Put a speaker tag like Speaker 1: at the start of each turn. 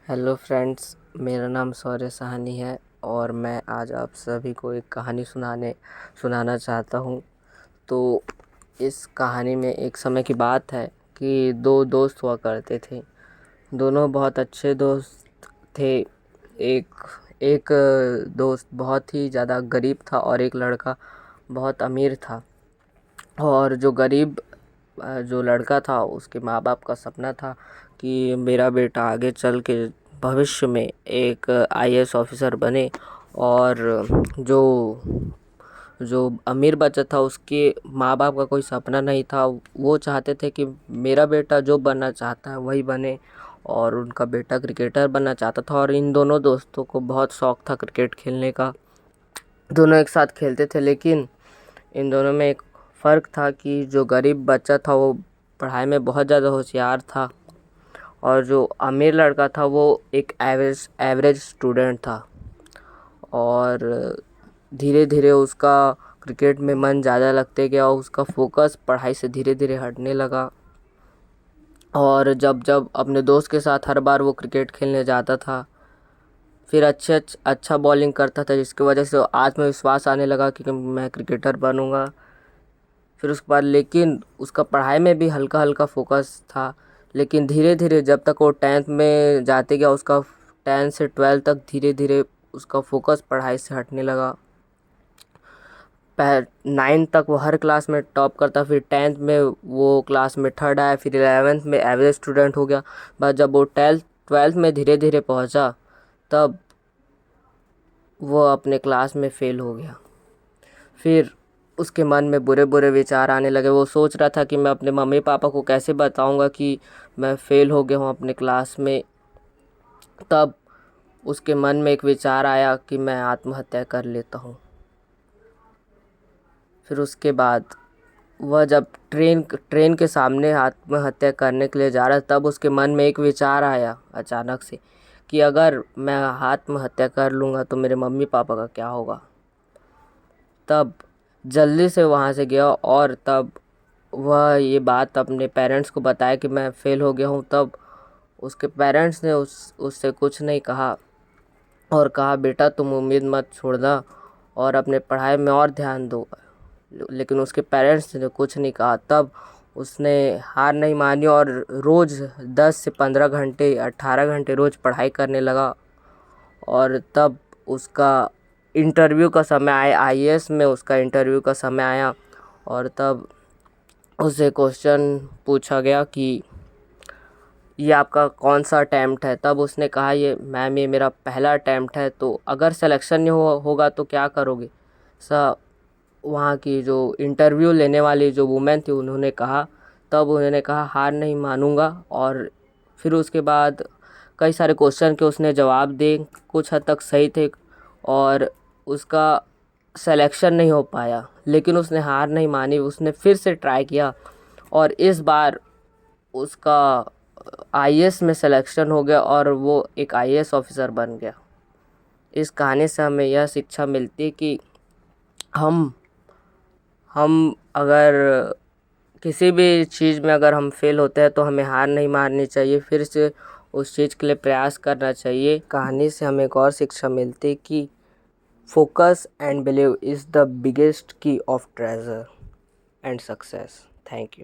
Speaker 1: Hello friends, मेरा नाम शौर्य साहनी है और मैं आज आप सभी को एक कहानी सुनाना चाहता हूँ। तो इस कहानी में एक समय की बात है कि दो दोस्त हुआ करते थे। दोनों बहुत अच्छे दोस्त थे। एक एक दोस्त बहुत ही ज़्यादा गरीब था और एक लड़का बहुत अमीर था। और जो लड़का था उसके माँ बाप का सपना था कि मेरा बेटा आगे चल के भविष्य में एक आईएएस ऑफिसर बने। और जो जो अमीर बच्चा था उसके माँ बाप का कोई सपना नहीं था। वो चाहते थे कि मेरा बेटा जो बनना चाहता है वही बने, और उनका बेटा क्रिकेटर बनना चाहता था। और इन दोनों दोस्तों को बहुत शौक था क्रिकेट खेलने का। दोनों एक साथ खेलते थे, लेकिन इन दोनों में एक फ़र्क था कि जो गरीब बच्चा था वो पढ़ाई में बहुत ज़्यादा होशियार था, और जो अमीर लड़का था वो एक एवरेज स्टूडेंट था। और धीरे धीरे उसका क्रिकेट में मन ज़्यादा लगते गया और उसका फोकस पढ़ाई से धीरे धीरे हटने लगा। और जब जब अपने दोस्त के साथ हर बार वो क्रिकेट खेलने जाता था, फिर अच्छा बॉलिंग करता था, जिसकी वजह से आत्मविश्वास आने लगा कि मैं क्रिकेटर बनूंगा। फिर उसके बाद लेकिन उसका पढ़ाई में भी हल्का हल्का फोकस था। लेकिन धीरे धीरे जब तक वो 10th में जाते गया, उसका 10 से 12 तक धीरे धीरे उसका फोकस पढ़ाई से हटने लगा। 9 तक वो हर क्लास में टॉप करता, फिर 10th में वो क्लास में थर्ड आया, फिर 11th में एवरेज स्टूडेंट हो गया। बस जब वो 12th में धीरे धीरे पहुंचा, तब वो अपने क्लास में फेल हो गया। फिर उसके मन में बुरे बुरे विचार आने लगे। वो सोच रहा था कि मैं अपने मम्मी पापा को कैसे बताऊंगा कि मैं फेल हो गया हूँ अपने क्लास में। तब उसके मन में एक विचार आया कि मैं आत्महत्या कर लेता हूँ। फिर उसके बाद वह जब ट्रेन के सामने आत्महत्या करने के लिए जा रहा था, तब उसके मन में एक विचार आया अचानक से कि अगर मैं आत्महत्या कर लूँगा तो मेरे मम्मी पापा का क्या होगा। तब जल्दी से वहाँ से गया और तब वह ये बात अपने पेरेंट्स को बताया कि मैं फ़ेल हो गया हूँ। तब उसके पेरेंट्स ने उससे कुछ नहीं कहा और कहा, बेटा तुम उम्मीद मत छोड़ना और अपने पढ़ाई में और ध्यान दो। लेकिन उसके पेरेंट्स ने कुछ नहीं कहा। तब उसने हार नहीं मानी और रोज़ 10 से 15 घंटे 18 घंटे रोज़ पढ़ाई करने लगा। और तब उसका इंटरव्यू का समय आया, आईएएस में उसका इंटरव्यू का समय आया। और तब उससे क्वेश्चन पूछा गया कि ये आपका कौन सा अटैम्प्ट है। तब उसने कहा, ये मैम ये मेरा पहला अटैम्प्ट है, तो अगर सिलेक्शन नहीं होगा तो क्या करोगे। सब वहाँ की जो इंटरव्यू लेने वाली जो वुमेन थी उन्होंने कहा, तब उन्होंने कहा हार नहीं मानूंगा। और फिर उसके बाद कई सारे क्वेश्चन के उसने जवाब दिए, कुछ हद तक सही थे और उसका सिलेक्शन नहीं हो पाया। लेकिन उसने हार नहीं मानी, उसने फिर से ट्राई किया और इस बार उसका आईएएस में सिलेक्शन हो गया और वो एक आईएएस ऑफिसर बन गया। इस कहानी से हमें यह शिक्षा मिलती है कि हम अगर किसी भी चीज़ में अगर हम फेल होते हैं तो हमें हार नहीं माननी चाहिए, फिर से उस चीज़ के लिए प्रयास करना चाहिए। कहानी से हमें एक और शिक्षा मिलती है कि focus and believe is the biggest key of treasure and success. Thank you.